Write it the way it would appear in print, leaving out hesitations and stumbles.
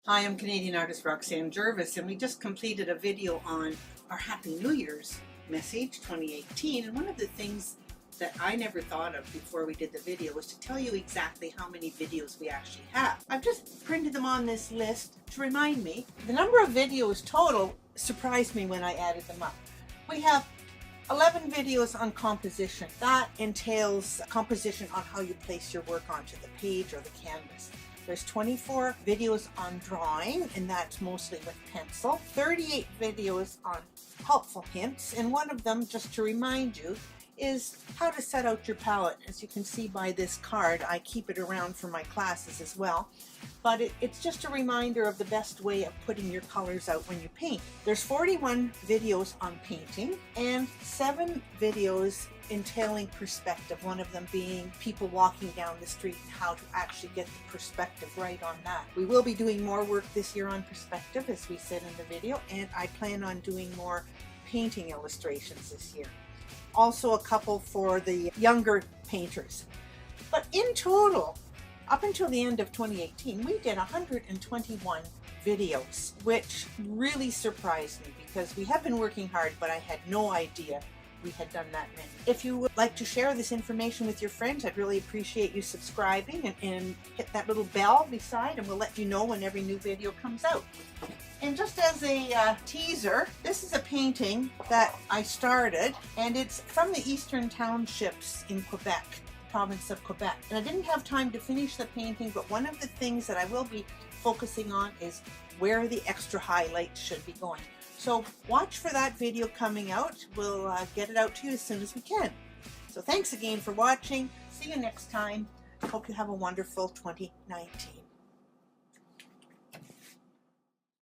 Hi, I'm Canadian artist Roxanne Jervis, and we just completed a video on our Happy New Year's message 2018. And one of the things that I never thought of before we did the video was to tell you exactly how many videos we actually have. I've just printed them on this list to remind me. The number of videos total surprised me when I added them up. We have 11 videos on composition. That entails composition on how you place your work onto the page or the canvas. There's 24 videos on drawing, and that's mostly with pencil. 38 videos on helpful hints, and one of them, just to remind you, is how to set out your palette. As you can see by this card, I keep it around for my classes as well. But it's just a reminder of the best way of putting your colors out when you paint. There's 41 videos on painting and 7 videos entailing perspective, one of them being people walking down the street and how to actually get the perspective right on that. We will be doing more work this year on perspective, as we said in the video, and I plan on doing more painting illustrations this year. Also a couple for the younger painters. But in total, up until the end of 2018, we did 121 videos, which really surprised me because we have been working hard, but I had no idea we had done that many. If you would like to share this information with your friends, I'd really appreciate you subscribing and hit that little bell beside, and we'll let you know when every new video comes out. And just as a teaser, this is a painting that I started, and it's from the Eastern Townships in Quebec, province of Quebec. And I didn't have time to finish the painting, but one of the things that I will be focusing on is where the extra highlights should be going. So watch for that video coming out. We'll get it out to you as soon as we can. So thanks again for watching. See you next time. Hope you have a wonderful 2019.